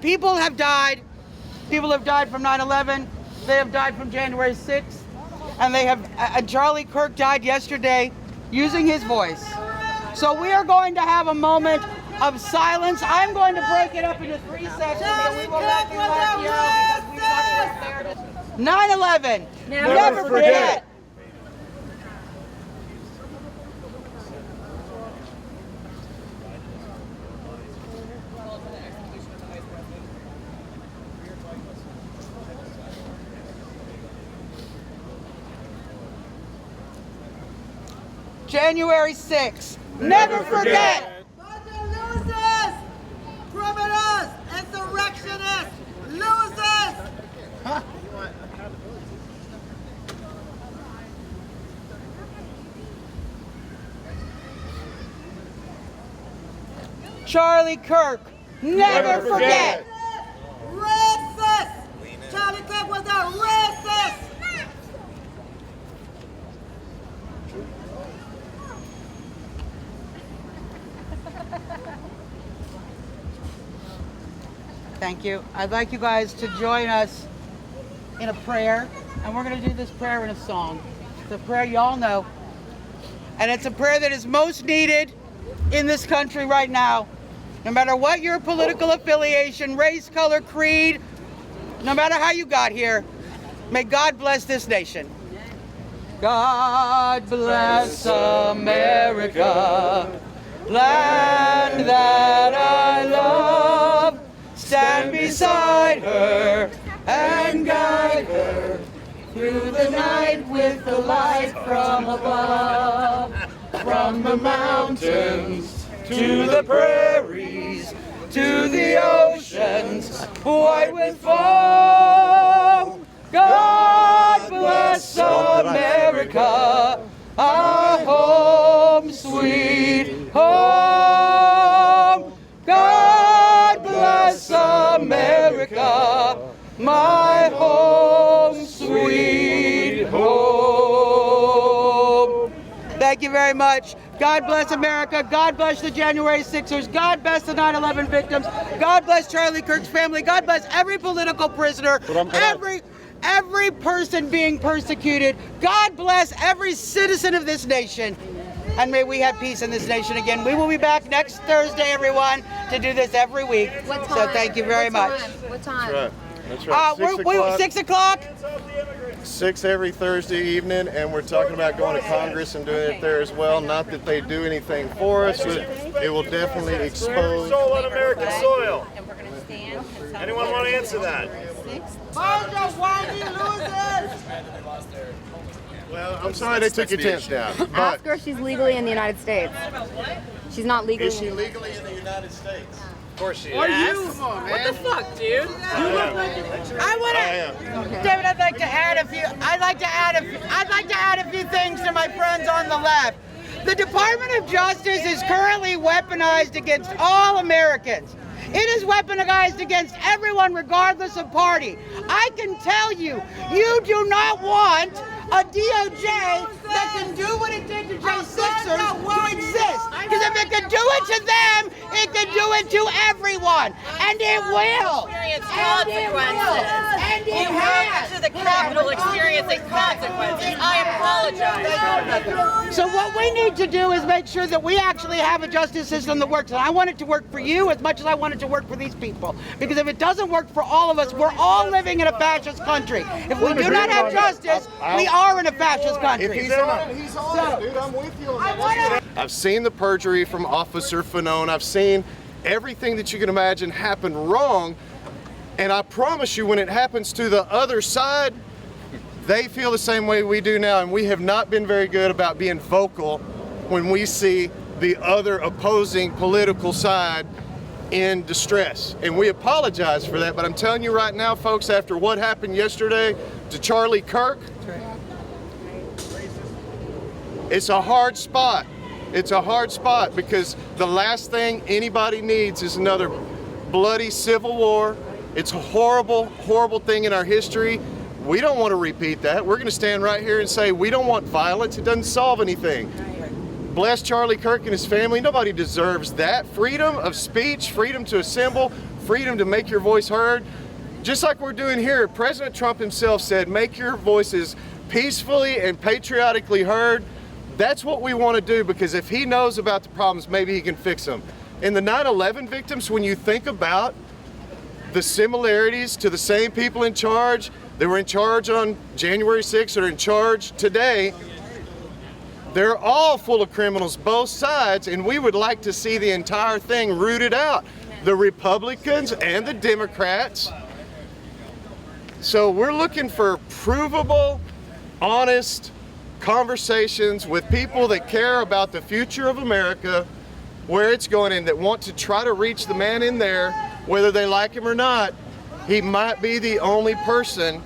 People have died. People have died from 9/11. They have died from January 6th. And they have, Charlie Kirk died yesterday using his voice. So we are going to have a moment of silence. I'm going to break it up into 3 sections and we will let you all yell because we've not prepared. 9/11. Never forget. January 6th. Never forget. Losers, criminals, insurrectionists, losers. Charlie Kirk. Never forget. Racist. Charlie Kirk was a racist. Thank you. I'd like you guys to join us in a prayer, and we're going to do this prayer in a song. It's a prayer you all know, and it's a prayer that is most needed in this country right now. No matter what your political affiliation, race, color, creed, no matter how you got here, may God bless this nation. God bless America, land that I love. Stand beside her and guide her through the night with the light from above. From the mountains to the prairies to the oceans white with foam. God bless America, our home sweet home. God bless America, my home sweet home. Thank you very much. God bless America. God bless the January 6ers. God bless the 9/11 victims. God bless Charlie Kirk's family. God bless every political prisoner, every person being persecuted. God bless every citizen of this nation. And may we have peace in this nation again. We will be back next Thursday, everyone, to do this every week. What time? So thank you very much. What time? That's right. 6 o'clock. 6 every Thursday evening, and we're talking about going to Congress and doing it there as well. Not that they do anything for us, but it will definitely expose. Soul on American soil. And we're going to stand. Anyone want to answer that? Bunch of whiny losers. Well, I'm sorry they took your tent down. Ask But her if she's legally in the United States. She's not legally. is she legally in the United States? Of course she is. Are you? Come on, man. What the fuck, dude? I want to, David. I'd like to add a few. I'd like to add a few things to my friends on the left. The Department of Justice is currently weaponized against all Americans. It is weaponized against everyone, regardless of party. I can tell you, you do not want a DOJ that can do what it did to J6ers to exist. Because if it can do it to them, it can do it to everyone. And it will. And it will. And it has. To the Capitol experiencing consequences. I apologize. So what we need to do is make sure that we actually have a justice system that works. And I want it to work for you as much as I want it to work for these people. Because if it doesn't work for all of us, we're all living in a fascist country. If we do not have justice, we are in a fascist country. If he's on it, he's on it, dude. I'm with you on that. I've seen the perjury from Officer Fanone. I've seen everything that you can imagine happen wrong. And I promise you, when it happens to the other side, they feel the same way we do now. And we have not been very good about being vocal when we see the other opposing political side in distress. And we apologize for that. But I'm telling you right now, folks, after what happened yesterday to Charlie Kirk, it's a hard spot. It's a hard spot because the last thing anybody needs is another bloody civil war. It's a horrible, horrible thing in our history. We don't want to repeat that. We're going to stand right here and say we don't want violence. It doesn't solve anything. Bless Charlie Kirk and his family. Nobody deserves that. Freedom of speech, freedom to assemble, freedom to make your voice heard, just like we're doing here. President Trump himself said, make your voices peacefully and patriotically heard. That's what we want to do, because if he knows about the problems, maybe he can fix them. In the 9/11 victims, when you think about the similarities to the same people in charge, they were in charge on January 6th, or in charge today, they're all full of criminals, both sides, and we would like to see the entire thing rooted out. The Republicans and the Democrats. So we're looking for provable, honest conversations with people that care about the future of America, where it's going, and that want to try to reach the man in there, whether they like him or not. He might be the only person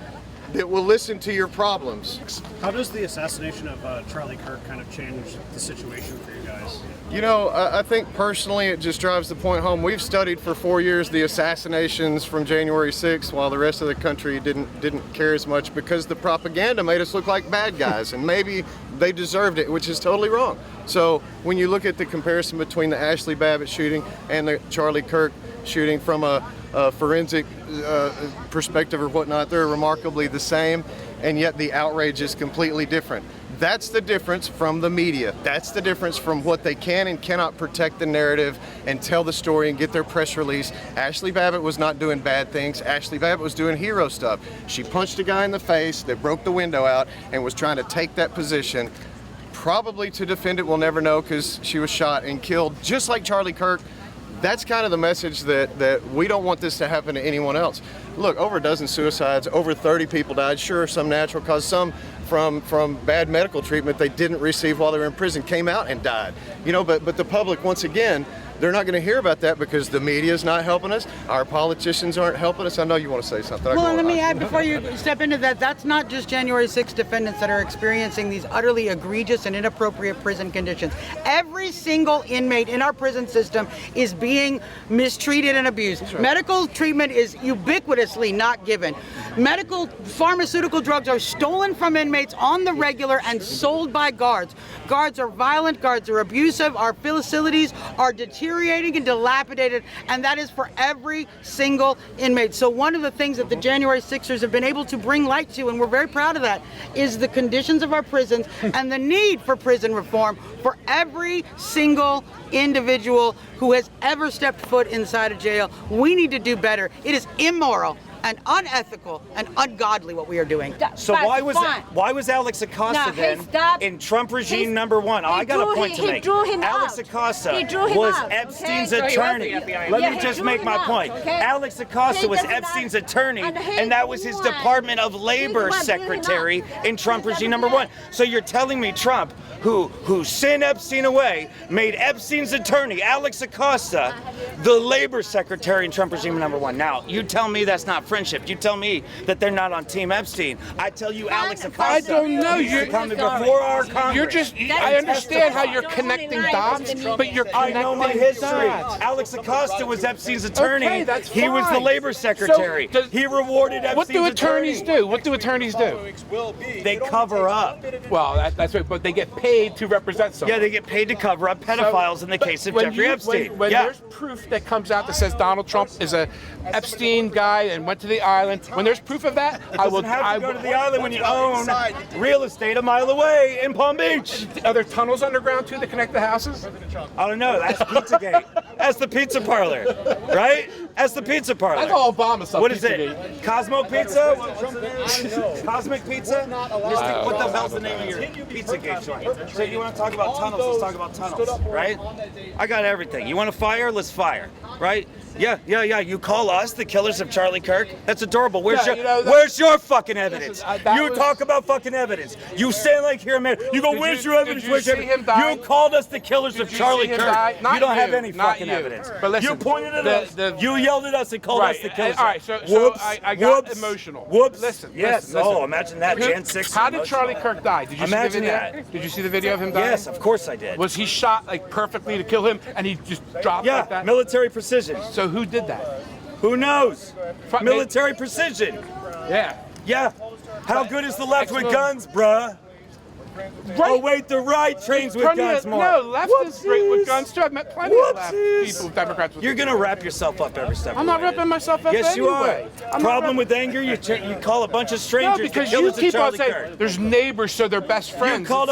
that will listen to your problems. How does the assassination of Charlie Kirk kind of change the situation for you guys? You know, I think personally it just drives the point home. We've studied for 4 years the assassinations from January 6th, while the rest of the country didn't care as much, because the propaganda made us look like bad guys, and maybe they deserved it, which is totally wrong. So when you look at the comparison between the Ashli Babbitt shooting and the Charlie Kirk shooting from a forensic perspective or whatnot, they're remarkably the same, and yet the outrage is completely different. That's the difference from the media. That's the difference from what they can and cannot protect the narrative and tell the story and get their press release. Ashli Babbitt was not doing bad things. Ashli Babbitt was doing hero stuff. She punched a guy in the face that broke the window out and was trying to take that position, probably to defend it. We'll never know, because she was shot and killed, just like Charlie Kirk. That's kind of the message that we don't want this to happen to anyone else. Look, over a dozen suicides, over 30 people died. Sure, some natural cause, some from bad medical treatment they didn't receive while they were in prison, came out and died. You know, but the public, once again, they're not going to hear about that because the media is not helping us. Our politicians aren't helping us. I know you want to say something. Well, let me add before you step into that, that's not just January 6th defendants that are experiencing these utterly egregious and inappropriate prison conditions. Every single inmate in our prison system is being mistreated and abused. Right. Medical treatment is ubiquitously not given. Medical pharmaceutical drugs are stolen from inmates on the regular and sold by guards. Guards are violent, guards are abusive, our facilities are deteriorating and dilapidated, and that is for every single inmate. So one of the things that the January 6ers have been able to bring light to, and we're very proud of that, is the conditions of our prisons and the need for prison reform for every single individual who has ever stepped foot inside a jail. We need to do better. It is immoral and unethical and ungodly what we are doing. So why was Alex Acosta then in Trump regime number one? I got a point to make. Alex Acosta was Epstein's attorney. Let me just make my point. Alex Acosta was Epstein's attorney, and that was his Department of Labor secretary in Trump regime number one. So you're telling me Trump, who sent Epstein away, made Epstein's attorney, Alex Acosta, the labor secretary in Trump regime number one. Now, you tell me that's not friendship. You tell me that they're not on Team Epstein. I tell you Alex Acosta. I don't know. You're coming before our Congress. You're just, I understand how you're connecting dots, but you're connecting I know my history. dots. Alex Acosta was Epstein's attorney. Okay, that's he was the fine. labor secretary. So he rewarded Epstein's What do attorneys attorney. do? What do attorneys do? They cover up. Well, that's right, but they get paid to represent someone. Yeah, they get paid to cover up pedophiles in the case of when Jeffrey Epstein. When there's proof that comes out that says Donald Trump is a Epstein guy and went to the island, when there's proof of that, I will. Have to go to the island when you own real estate a mile away in Palm Beach. Are there tunnels underground too that connect the houses? I don't know. That's Pizzagate. That's the pizza parlor, right? That's the pizza parlor. That's all Obama stuff. What is it? Cosmo Pizza? Cosmic Pizza? What the hell's the name of your Pizzagate joint? So you want to talk about tunnels? Let's talk about tunnels, right? I got everything. You want to fire? Let's fire, right? Yeah. You call us the killers of Charlie Kirk? That's adorable. Where's your fucking evidence? You talk about fucking evidence. You stand like here, man. You go, where's your evidence? Where's your evidence? You called us the killers of Charlie Kirk. You don't have any fucking evidence. But listen, you pointed at us. You yelled at us and called us the killers. All right, so I got emotional. Whoops. Listen. Yes. Listen. Oh, imagine that. J6ers. How did Charlie Kirk die? Did you see the video? That. Did you see the video of him dying? Yes, of course I did. Was he shot like perfectly to kill him, and he just dropped like that? Military precision. So who did that? Who knows? Military precision. Yeah. Yeah. How good is the left with guns, bruh? Oh wait, the right trains with guns more. No, leftists great with guns too. I've met plenty of left people, Democrats with You're gonna wrap yourself up every step. I'm not wrapping myself up Yes, you are. anyway. Problem with anger, you call a bunch of strangers. No, because the you killers of keep on Charlie saying Kirk. there's neighbors, so they're best friends. You called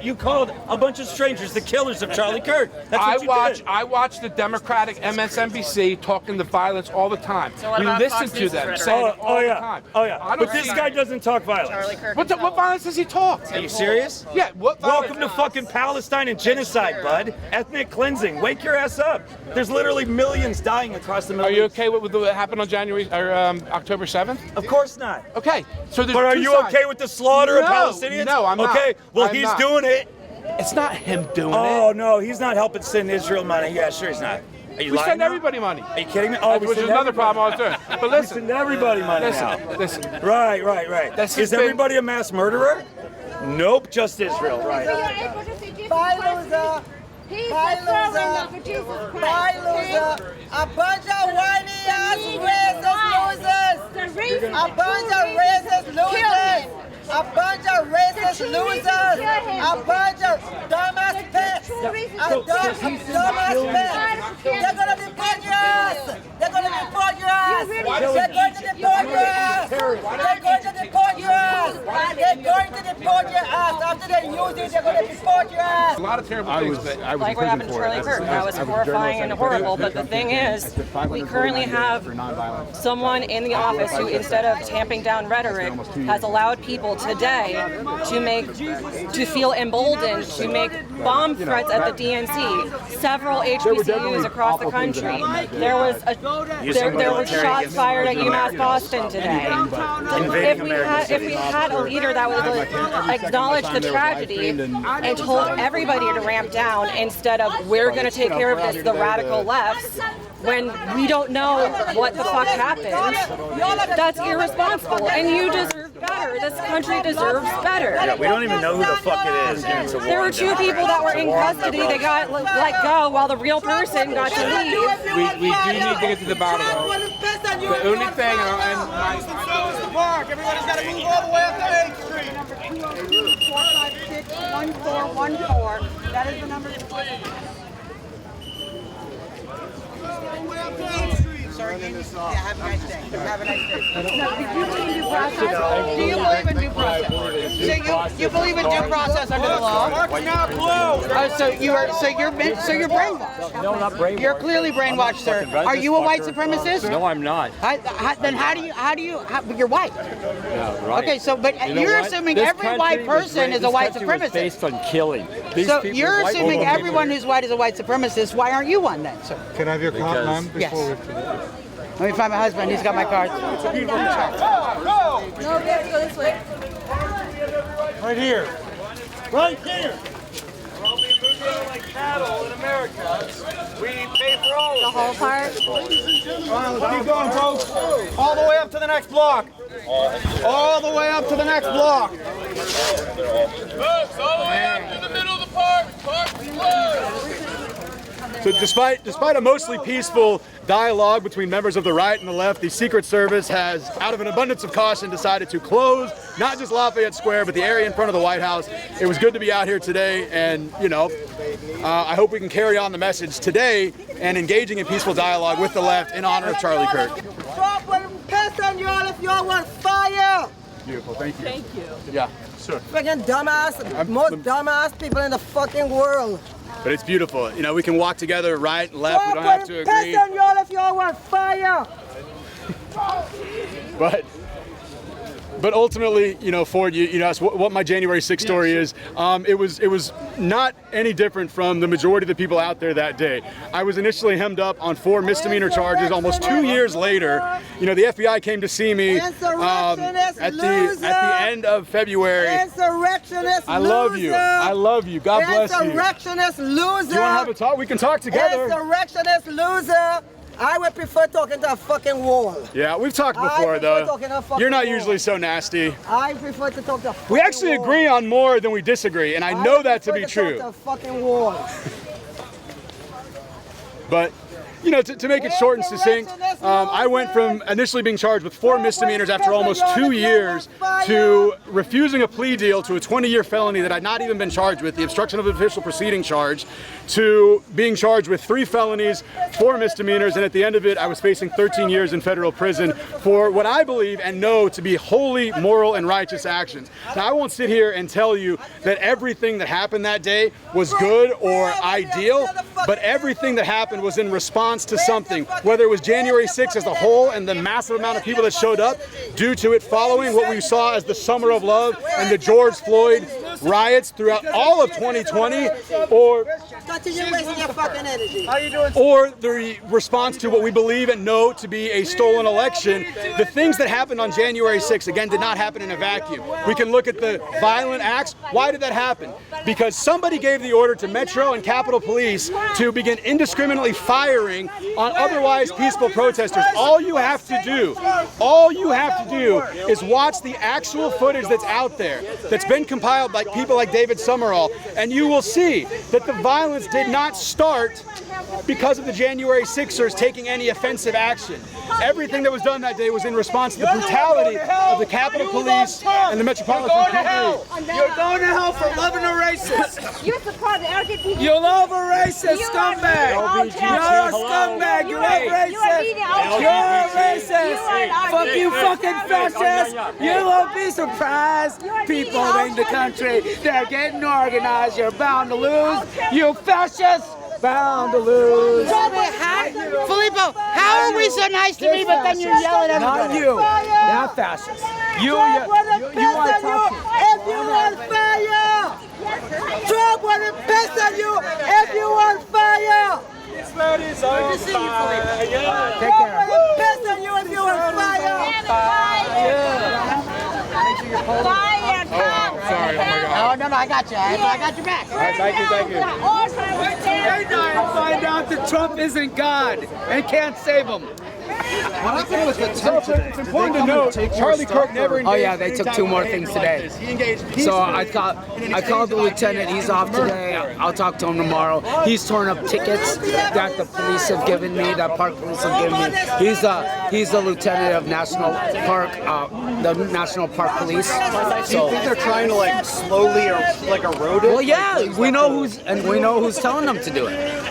You called a bunch of strangers the killers of Charlie Kirk. That's what you did. I watch the Democratic MSNBC talking the violence all the time. So what we about listen Fox to News' them rhetoric? saying it all the time. Oh yeah. But this guy doesn't talk violence. Charlie Kirk. What violence does he talk? Are you serious? Yeah. What violence? Welcome to fucking Palestine and genocide, bud. Ethnic cleansing. Wake your ass up. There's literally millions dying across the Middle Are you East. okay with what happened on October 7th? Of course not. Okay. So there's But are two you sides. okay with the slaughter of No, Palestinians? no, I'm not. Okay, well, I'm he's not. doing it. It's not him doing Oh, it. no, he's not helping send Israel money. Yeah, sure he's not. Are you We lying send now? everybody money. Are you kidding me? Oh, we Which is send another everybody- problem I was doing. But We listen, send everybody money now. listen. Right. This has Is been- everybody a mass murderer? Nope, just Israel, right. Bye, loser. Bye, loser. Bye, loser. A bunch of whiny ass racist losers. A bunch of racist losers. A bunch of racist losers. A bunch of dumbass pets. A dumbass pets. They're gonna deport your ass. They're gonna deport your ass. They're going to deport your ass. They're going to deport your ass. They're going to deport your ass. After they use it, they're going to deport your ass. A lot of terrible things, but I was Like what happened to Charlie Kirk. That was horrifying and horrible. But the thing is, we currently have someone in the office who, instead of tamping down rhetoric, has allowed people today to feel emboldened to make bomb threats at the DNC. Several HBCUs across the country. There were shots fired at UMass Boston today. If we had a leader that would acknowledge the tragedy and told everybody to ramp down instead of we're going to take care of this, the radical lefts, when we don't know what the fuck happened, that's irresponsible. And you deserve better. This country deserves better. Yeah, we don't even know who the fuck it is. It's a war There were on two them. people that were in custody. They got let go while the real person got to leave. we do need to get to the bottom of it. The only thing, Everybody's got to move all the way up to 8th Street. Number 202-456-1414. That is the number. Have a nice day. Have a nice day. Do you believe in due process? So you believe in due process under the law? So you're brainwashed. No, not brainwashed. You're clearly brainwashed, sir. Are you a white supremacist? No, I'm not. Then how do you? You're white. Yeah, right. Okay, so but You know you're what? assuming This every country white was person ra- is a white this country was supremacist. based on killing. These So people you're were white assuming people. everyone who's white is a white supremacist. Why aren't you one then, sir? Can I have your card, ma'am? Yes. Before Let me find my husband. He's got my card. No, we have to go this way. Right here. Right here. We're all being moved around like cattle in America. We pay for all of The whole part. Let's keep going, folks. All the way up to the next block. All the way up to the next block. Folks, all the way up to the middle of the park. Park is closed. So despite a mostly peaceful dialogue between members of the right and the left, the Secret Service has, out of an abundance of caution, decided to close not just Lafayette Square, but the area in front of the White House. It was good to be out here today, and I hope we can carry on the message today and engaging in peaceful dialogue with the left in honor of Charlie Kirk. Trump will piss on y'all if y'all want fire. Beautiful, thank you. Thank you. Yeah, sure. Freaking dumbass, most dumbass people in the fucking world. But it's beautiful. We can walk together right and left. We don't have to agree. Piss on y'all if y'all want fire. But ultimately, Ford, you asked what my January 6th story is. It was not any different from the majority of the people out there that day. I was initially hemmed up on 4 misdemeanor charges. Almost 2 years later, the FBI came to see me at the end of February. Insurrectionist I love you. I love you. God bless you. Insurrectionist loser. Do you want to have a talk? We can talk together. Insurrectionist loser. I would prefer talking to a fucking wall. Yeah, we've talked before, though. You're not usually so nasty. I prefer to talk to a fucking We actually wall. agree on more than we disagree, and I know that to be prefer true. talk to a fucking wall. But you know, to make it short and succinct, I went from initially being charged with 4 misdemeanors after almost 2 years to refusing a plea deal to a 20-year felony that I'd not even been charged with, the obstruction of official proceeding charge, to being charged with 3 felonies, 4 misdemeanors, and at the end of it, I was facing 13 years in federal prison for what I believe and know to be wholly moral and righteous actions. Now, I won't sit here and tell you that everything that happened that day was good or ideal, but everything that happened was in response to something, whether it was January 6th as a whole and the massive amount of people that showed up due to it following what we saw as the Summer of Love and the George Floyd riots throughout all of 2020, or the response to what we believe and know to be a stolen election. The things that happened on January 6th, again, did not happen in a vacuum. We can look at the violent acts. Why did that happen? Because somebody gave the order to Metro and Capitol Police to begin indiscriminately firing on otherwise peaceful protesters. All you have to do is watch the actual footage that's out there, that's been compiled by people like David Sumrall, and you will see that the violence did not start because of the January 6ers taking any offensive action. Everything that was done that day was in response to the brutality of the Capitol Police and the Metropolitan Police. You're going to hell for loving a racist. You love a racist scumbag. You're a scumbag. You love racist. You're a racist. Fuck you, fucking fascist. You won't be surprised. People in the country, they're getting organized. You're bound to lose. You fascists. Bound to lose. Filippo, how are we so nice to me, but then you're yelling at everybody? Not you. Not fascists. You want to talk. If you want fire, Trump would have pissed on you if you want fire. This man is on fire. Take care. Trump would have pissed on you if you want fire. Fire, oh, sorry. Oh, my God. Oh, no, I got you. I got your back. All right, thank you. Find out that Trump isn't God and can't save him. What happened with the tent today? It's important to note, Charlie Kirk never engaged. Oh yeah, they took 2 more things today. So I called the lieutenant. He's off today. I'll talk to him tomorrow. He's torn up tickets that the police have given me, that park police have given me. He's the lieutenant of National Park, the National Park Police. So you think they're trying to like slowly or like erode it? Well, yeah, we know who's telling them to do it.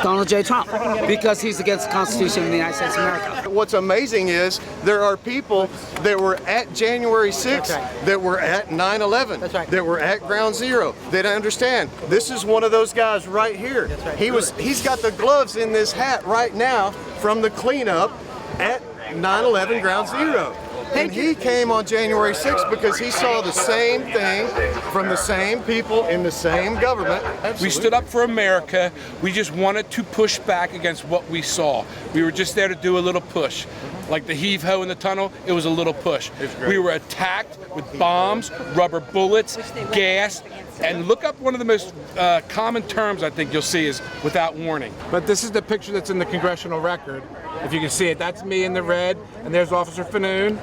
Donald J. Trump, because he's against the Constitution of the United States of America. What's amazing is there are people that were at January 6th, that were at 9/11, that were at Ground Zero, that understand this is one of those guys right here. He's got the gloves in this hat right now from the cleanup at 9/11 Ground Zero. And he came on January 6th because he saw the same thing from the same people in the same government. We stood up for America. We just wanted to push back against what we saw. We were just there to do a little push. Like the heave-ho in the tunnel, it was a little push. We were attacked with bombs, rubber bullets, gas, and look up one of the most common terms I think you'll see is without warning. But this is the picture that's in the congressional record. If you can see it, that's me in the red, and there's Officer Fanoon.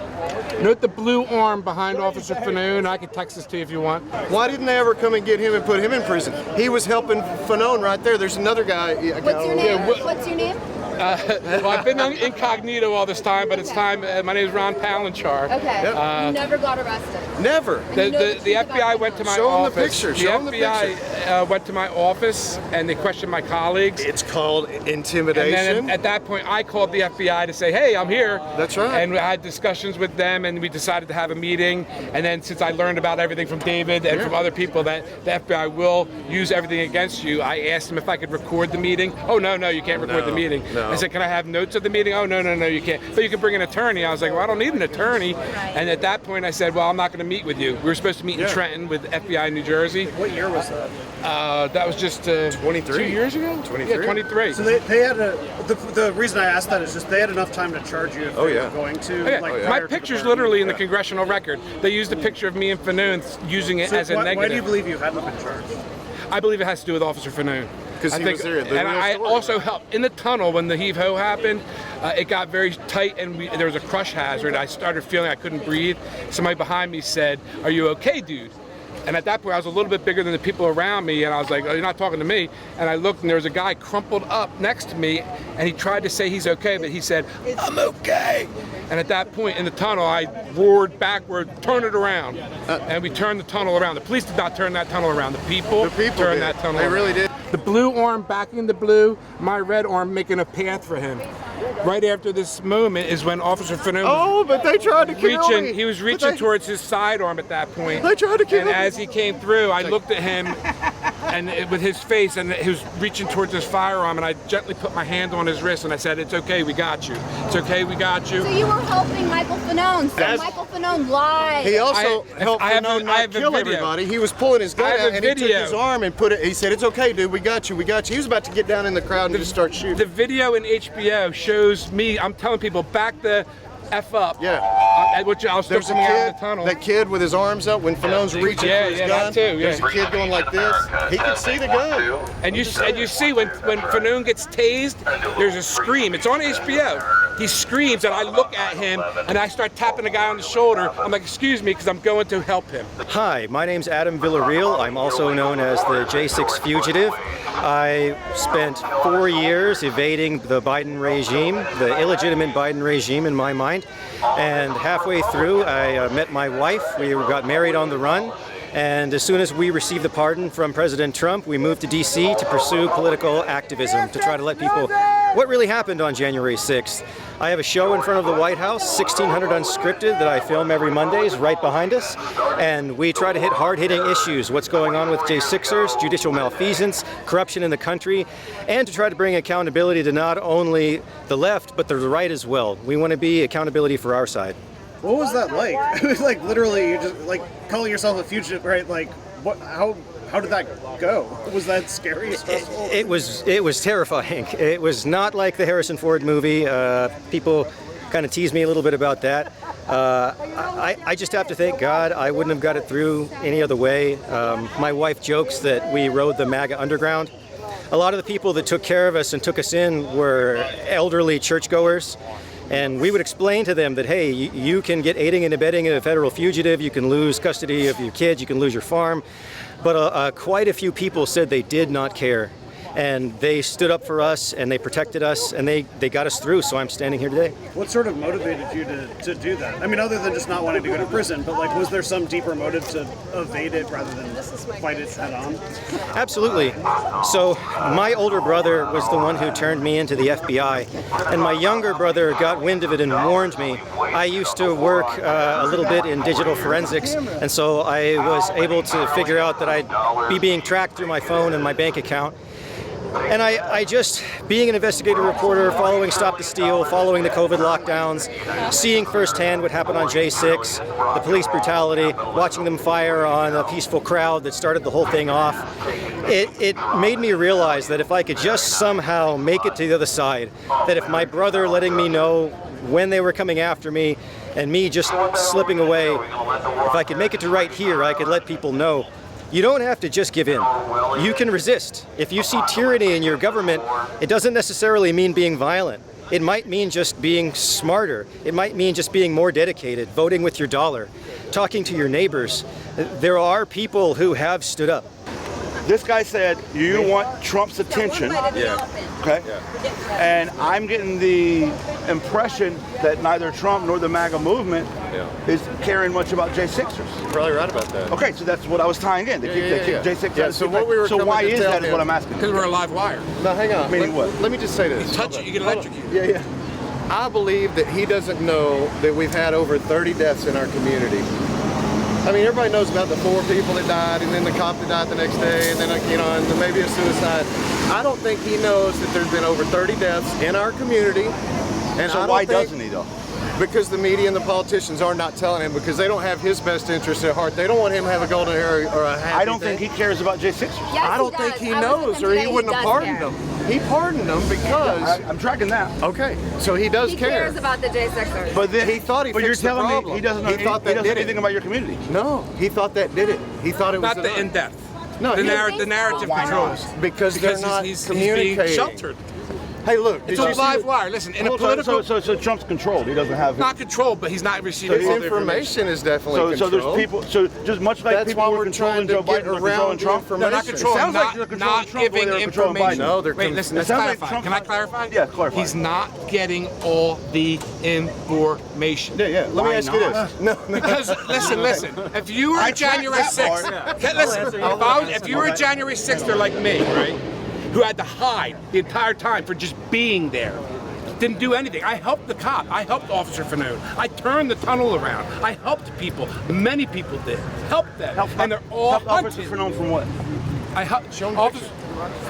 Note the blue arm behind Officer Fanoon. I can text this to you if you want. Why didn't they ever come and get him and put him in prison? He was helping Fanoon right there. There's another guy. What's your name? What's your name? Well, I've been incognito all this time, but it's time. My name is Ron Palanchar. Okay. You never got arrested. Never. The FBI went to my office. Show them the picture. FBI went to my office and they questioned my colleagues. It's called intimidation. And then at that point, I called the FBI to say, "Hey, I'm here." That's right. And we had discussions with them, and we decided to have a meeting. And then, since I learned about everything from David and from other people that the FBI will use everything against you, I asked them if I could record the meeting. Oh no, you can't record the meeting. No. I said, "Can I have notes of the meeting?" Oh no, you can't. But you can bring an attorney. I was like, "Well, I don't need an attorney." And at that point, I said, "Well, I'm not going to meet with you." We were supposed to meet in Trenton with FBI in New Jersey. What year was that? That was just 23. 2 years ago. 23. Yeah, 23. So they had the reason I asked that is just they had enough time to charge you if they were going to. My picture's literally in the congressional record. They used a picture of me and Fanoon using it as a negative. Why do you believe you hadn't been charged? I believe it has to do with Officer Fanoon. Because he was there. And I also helped in the tunnel when the heave-ho happened. It got very tight and there was a crush hazard. I started feeling I couldn't breathe. Somebody behind me said, "Are you okay, dude?" And at that point, I was a little bit bigger than the people around me, and I was like, oh, you're not talking to me. And I looked, and there was a guy crumpled up next to me, and he tried to say he's okay, but he said, I'm okay. And at that point in the tunnel, I roared backward, turn it around. And we turned the tunnel around. The police did not turn that tunnel around. The people turned that tunnel around. They really did. The blue arm backing the blue, my red arm making a path for him. Right after this moment is when Officer Fanon but they tried to kill me. He was reaching towards his sidearm at that point. They tried to kill me. And as he came through, I looked at him and with his face, and he was reaching towards his firearm, and I gently put my hand on his wrist, and I said, it's okay, we got you. It's okay, we got you. So you were helping Michael Fanon, so Michael Fanon lied. He also helped Fanon not kill everybody. He was pulling his gun out, and he took his arm and put it, he said, it's okay, dude, we got you, we got you. He was about to get down in the crowd and just start shooting. The video in HBO shows me, I'm telling people, back the F up. Yeah. Which I was still coming out of the tunnel. That kid with his arms up when Fanon's reaching for his gun. That too, There's a kid going like this. He could see the gun. And you see when Fanon gets tased, there's a scream. It's on HBO. He screams, and I look at him, and I start tapping the guy on the shoulder. I'm like, excuse me, because I'm going to help him. Hi, my name's Adam Villarreal. I'm also known as the J6 Fugitive. I spent 4 years evading the Biden regime, the illegitimate Biden regime in my mind. And halfway through, I met my wife. We got married on the run. And as soon as we received the pardon from President Trump, we moved to DC to pursue political activism, to try to let people what really happened on January 6th. I have a show in front of the White House, 1600 Unscripted, that I film every Mondays right behind us. And we try to hit hard-hitting issues, what's going on with J6ers, judicial malfeasance, corruption in the country, and to try to bring accountability to not only the left, but the right as well. We want to be accountability for our side. What was that like? It was like literally you just like calling yourself a fugitive, right? Like what? How did that go? Was that scary? Stressful? It was terrifying. It was not like the Harrison Ford movie. People kind of tease me a little bit about that. I just have to thank God I wouldn't have got it through any other way. My wife jokes that we rode the MAGA underground. A lot of the people that took care of us and took us in were elderly churchgoers. And we would explain to them that, hey, you can get aiding and abetting a federal fugitive, you can lose custody of your kids, you can lose your farm. But quite a few people said they did not care. And they stood up for us, and they protected us, and they got us through, so I'm standing here today. What sort of motivated you to do that? I mean, other than just not wanting to go to prison, but like, was there some deeper motive to evade it rather than fight it head on? Absolutely. So my older brother was the one who turned me into the FBI, and my younger brother got wind of it and warned me. I used to work a little bit in digital forensics, and so I was able to figure out that I'd be being tracked through my phone and my bank account. And I just, being an investigative reporter, following Stop the Steal, following the COVID lockdowns, seeing firsthand what happened on J6, the police brutality, watching them fire on a peaceful crowd that started the whole thing off, it made me realize that if I could just somehow make it to the other side, that if my brother letting me know when they were coming after me and me just slipping away, if I could make it to right here, I could let people know. You don't have to just give in. You can resist. If you see tyranny in your government, it doesn't necessarily mean being violent. It might mean just being smarter. It might mean just being more dedicated, voting with your dollar, talking to your neighbors. There are people who have stood up. This guy said, you want Trump's attention. Yeah. Okay? Yeah. And I'm getting the impression that neither Trump nor the MAGA movement is caring much about J6ers. You're probably right about that. Okay, so that's what I was tying in. They keep J6ers. Yeah, so what we were so why is that him, is what I'm asking. Because we're a live wire. No, hang on. Meaning what? Let me just say this. You touch it, you get electrocuted. Yeah. I believe that he doesn't know that we've had over 30 deaths in our community. I mean, everybody knows about the 4 people that died, and then the cop that died the next day, and then, and then maybe a suicide. I don't think he knows that there's been over 30 deaths in our community. And so why doesn't he, though? Because the media and the politicians are not telling him, because they don't have his best interest at heart. They don't want him to have a golden hair or a happy I don't think he cares about J6ers. Yes, I don't think he knows, or he wouldn't have pardoned them. He pardoned them because... I'm tracking that. Okay, so he does care. He cares about the J6ers. But then, he thought he fixed the problem. But you're telling me he doesn't know anything about your community. No, he thought that did it. He thought it was... Not the in-depth. No, the narrative controls. Because they're not he's communicating. being sheltered. Hey, look. It's a live wire. Listen, in a political... So Trump's controlled. He doesn't have... Not controlled, but he's not receiving all the information is definitely so controlled. there's people... So just much like That's people why were we're controlling trying Joe to get Biden, they're controlling Trump. They're not controlling. It sounds like you're controlling not Trump giving while they're controlling information. Biden. No, they're... Wait, listen, let's clarify. Can I clarify? Yeah, clarify. He's not getting all the information. Yeah. Let me ask you this. No. Because, listen. If you were January 6th... If you were a January 6th like me, right? Who had to hide the entire time for just being there. Didn't do anything. I helped the cop. I helped Officer Fanoon. I turned the tunnel around. I helped people. Many people did. Helped them. And they're all helped Officer Fanoon from what? I helped Officer...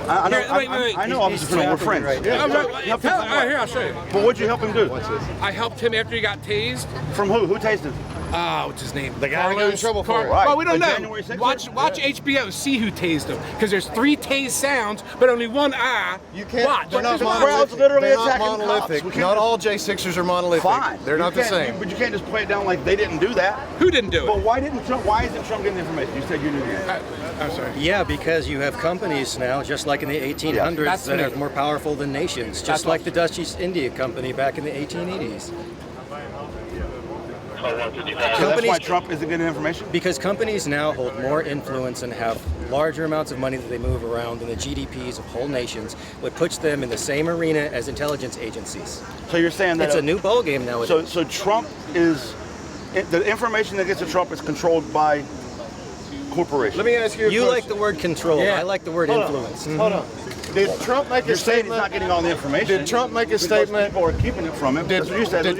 I know Officer Fanoon. We're friends. Right. Here, I'll show you. But what'd you help him do? I helped him after he got tased. From who? Who tased him? What's his name? The guy who got in trouble for it. Well, we don't know. Watch HBO, see who tased him. Because there's 3 tased sounds, but only 1 You can't. Watch. They're not crowd's literally they're not attacking monolithic. cops. Not all J6ers are monolithic. Fine. They're not the same. But you can't just play it down like they didn't do that. Who didn't do it? But why isn't Trump getting the information? You said you knew that. I'm sorry. Yeah, because you have companies now, just like in the 1800s, that are more powerful than nations, just like the Dutch East India Company back in the 1880s. So that's why Trump isn't getting information? Because companies now hold more influence and have larger amounts of money that they move around than the GDPs of whole nations, which puts them in the same arena as intelligence agencies. So you're saying that... It's a new ballgame nowadays. So Trump is... The information that gets to Trump is controlled by corporations. Let me ask you a You question. like the word control. Yeah. I like the word influence. Hold on. Did Trump make You're a saying statement? he's not getting all the information. Did Trump make a statement? People are keeping it from him. Did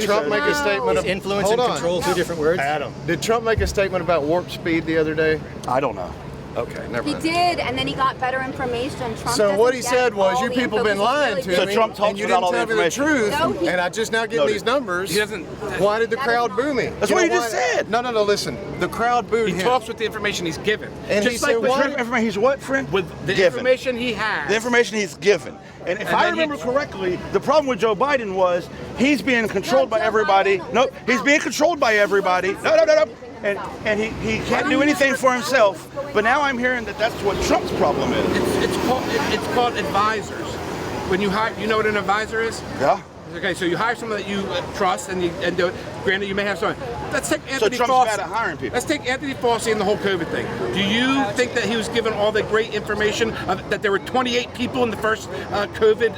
Trump make a statement? Is influence and control 2 different words? Adam. Did Trump make a statement about warp speed the other day? I don't know. Okay, never He mind. did, and then he got better information. Trump So what he doesn't said get was, all you the people info been because lying he's to really me, Trump talks and you without didn't all the tell me the information. truth, and I just now getting these numbers. He doesn't... Why did the crowd boo me? That's what he just said. No, listen. The crowd booed him. He talks with the information he's given. And just he like said, with what? Information he's what, friend? With the information he has. The information he's given. And if I remember correctly, the problem with Joe Biden was he's being controlled by everybody. Nope, he's being controlled by everybody. No. And he can't do anything for himself. But now I'm hearing that that's what Trump's problem is. It's called advisors. When you hire, you know what an advisor is? Yeah. Okay, so you hire someone that you trust and do it. Granted, you may have someone. Let's take Anthony Trump's Fauci. bad at hiring people. Let's take Anthony Fauci and the whole COVID thing. Do you think that he was given all the great information that there were 28 people in the first COVID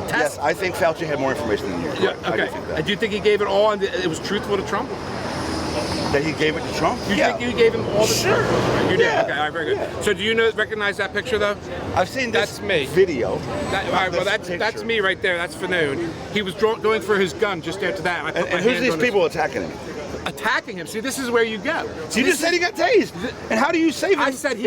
test? Yes, I think Fauci had more information than you. Yeah, okay. And do you think he gave it all and it was truthful to Trump? That he gave it to Trump? You think you gave him all the Sure. You did? Yeah. Okay, all right, very good. So do you recognize that picture though? I've seen this That's me. video. All right, well that's me right there. That's Fanoon. He was going for his gun just after that. I put my And who's hand these on his- people attacking him? Attacking him. See, this is where you go. You just said he got tased. And how do you save him? I said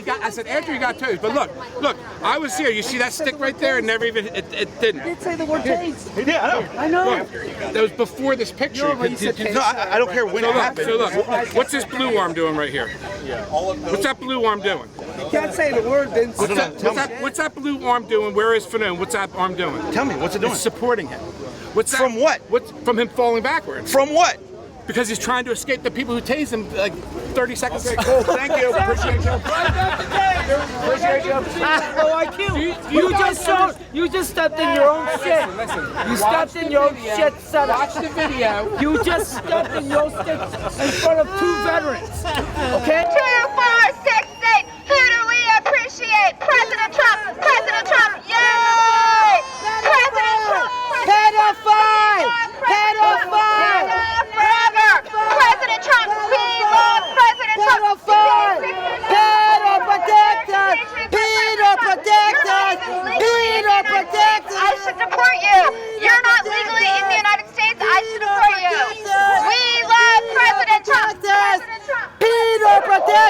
after he got tased. But look, I was here. You see that stick right there? It never even it didn't. He did say the word tased. He did, I know. That was before this picture. No, but you said tased. No, I don't care when it happened. So look, what's this blue arm doing right here? What's that blue arm doing? You can't say the word, then. What's that blue arm doing? Where is Fanoon? What's that arm doing? Tell me, what's it doing? It's supporting him. What's that? From what? From him falling backwards. From what? Because he's trying to escape the people who tased him like 30 seconds ago. Cool, thank you. Appreciate you. Appreciate you. You just stepped in your own shit. You stepped in your own shit setup. Watch the video. You just stepped in your shit in front of 2 veterans. Okay? 2, 4, 6, 8. Who do we appreciate? President Trump. President Trump. Yay! President Trump. Pedophile! Pedophile! Forever. President Trump. We love President Trump. Pedophile! Pedo protectors! Pedo protectors! Pedo protectors! I should support you. You're not legally in the United States. I should support you. We love President Trump. President Trump. Pedo protectors!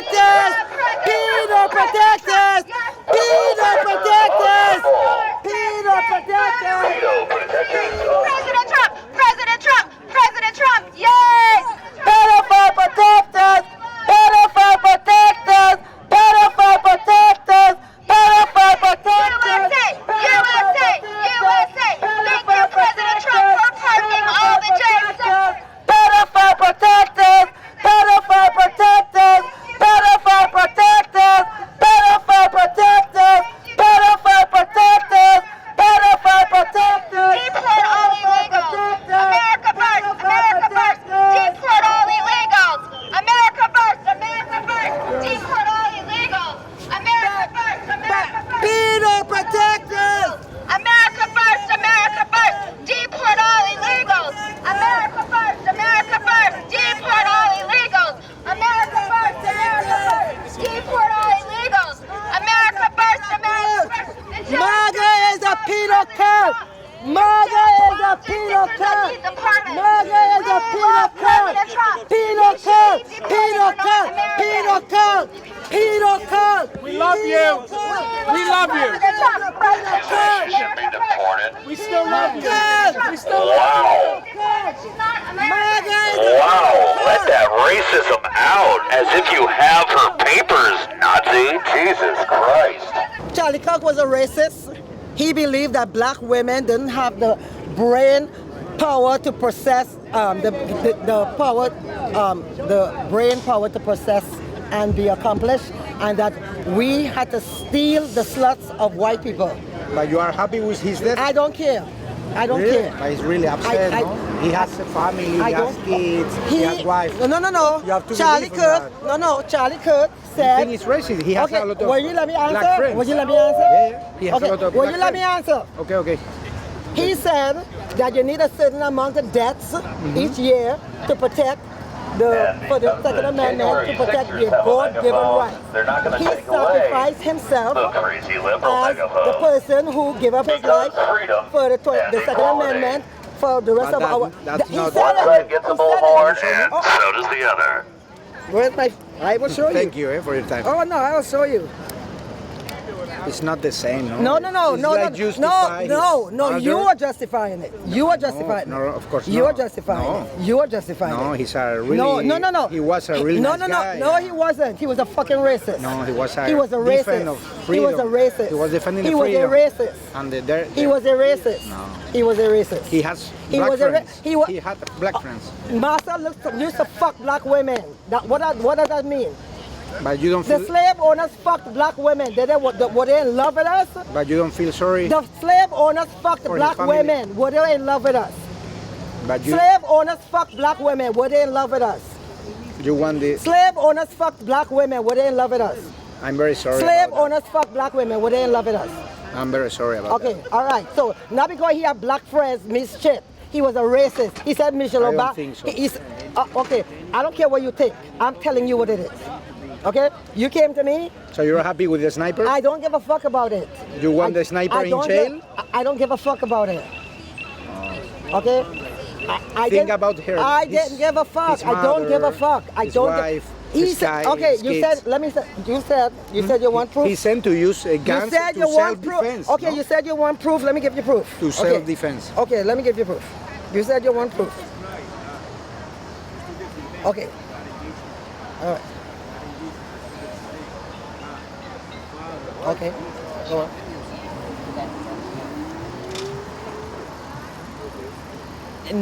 Wow, let that racism out as if you have her papers, Nazi. Jesus Christ. Charlie Kirk was a racist. He believed that black women didn't have the brain power to process the brain power to process and be accomplished, and that we had to steal the sluts of white people. But you are happy with his death? I don't care. I don't really? care. But he's really upset, no? He has a family, he has kids, he has wife. No. You have to Charlie Kirk, Charlie Kirk said... The thing is racist. He has a lot of will you let me answer? black friends. Will you let me answer? Yeah. He has a lot of will black you let me friends. answer? Okay. He said that you need a certain amount of deaths each year to protect for the Second Amendment, to protect your God-given rights. He sacrificed himself as the person who gave up his life for the Second Amendment for the rest of our... One side gets a bullhorn, and so does the other. Where's my... I will show you. Thank you for your time. Oh, no, I will show you. It's not the same, no? No, you are justifying it. You are justifying it. No, of course not. You are justifying it. You are justifying it. No, he's a really... No. He was a really nice guy. No, he wasn't. He was a fucking racist. No, he was a racist. Of freedom. He was a racist. He was defending the freedom. He was a racist. And he was a racist. No. He was a racist. He has black friends. He had black friends. Master used to fuck black women. What does that mean? But you don't feel... The slave owners fucked black women. Were they in love with us? But you don't feel sorry? The slave owners fucked black women. Were they in love with us? But you... Slave owners fucked black women. Were they in love with us? You want the... Slave owners fucked black women. Were they in love with us? I'm very sorry. Slave owners fucked black women. Were they in love with us? I'm very sorry about that. Okay, all right. So, not because he had black friends, Miss Chip. He was a racist. He said Michelle Obama. I don't think so. Okay, I don't care what you think. I'm telling you what it is. Okay? You came to me. So you're happy with the sniper? I don't give a fuck about it. You want the sniper in jail? I don't give a fuck about it. Okay? I think about her. I didn't give a fuck. I don't give a fuck. I don't. Wife, he said, okay, you said, let me say, you said you want proof. He said to use guns to self-defense. Okay, no? You said you want proof. Let me give you proof. To self-defense. Okay, let me give you proof. You said you want proof. Okay. All right. Okay, go on.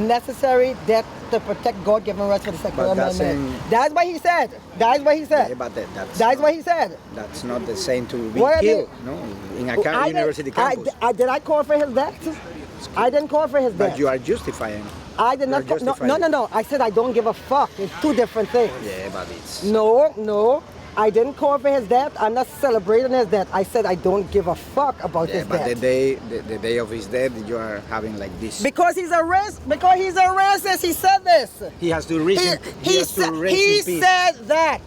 Necessary death to protect God-given rights for the Second Amendment. That's what he said. That's what he said. Yeah, but that's what he said. That's not the same to be killed, no? In a university campus. Did I call for his death? I didn't call for his death. But you are justifying. I did not. No. I said I don't give a fuck. It's two different things. Yeah, but it's... No. I didn't call for his death. I'm not celebrating his death. I said I don't give a fuck about his death. But the day of his death, you are having like this. Because he's a racist. Because he's a racist. He said this. He has to reason. He said that.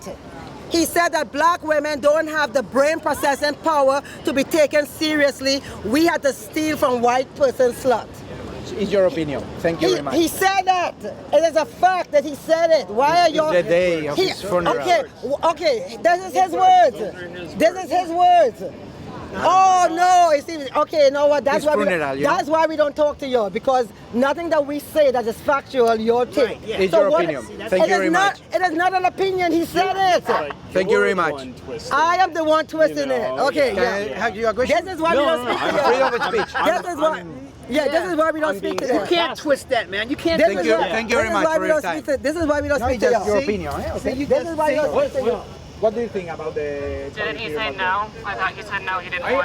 He said that black women don't have the brain processing power to be taken seriously. We had to steal from white person's sluts. It's your opinion. Thank you very much. He said that. It is a fact that he said it. Why are you... It's the day of his funeral. Okay. This is his words. This is his words. Oh no! Okay, you know what? That's why we don't talk to you, because nothing that we say that is factual, you'll take. It's your opinion. Thank you very much. It is not an opinion. He said it. Thank you very much. I am the one twisting it. Okay. Can I have you a question? This is why we don't speak to you. Freedom of speech. This is why. Yeah, this is why we don't speak to them. You can't twist that, man. You can't. Thank you very much for your time. This is why we don't speak to you. That's your opinion. This is why we don't speak to you. What do you think about the... Didn't he say no? I thought he said no, he didn't want it.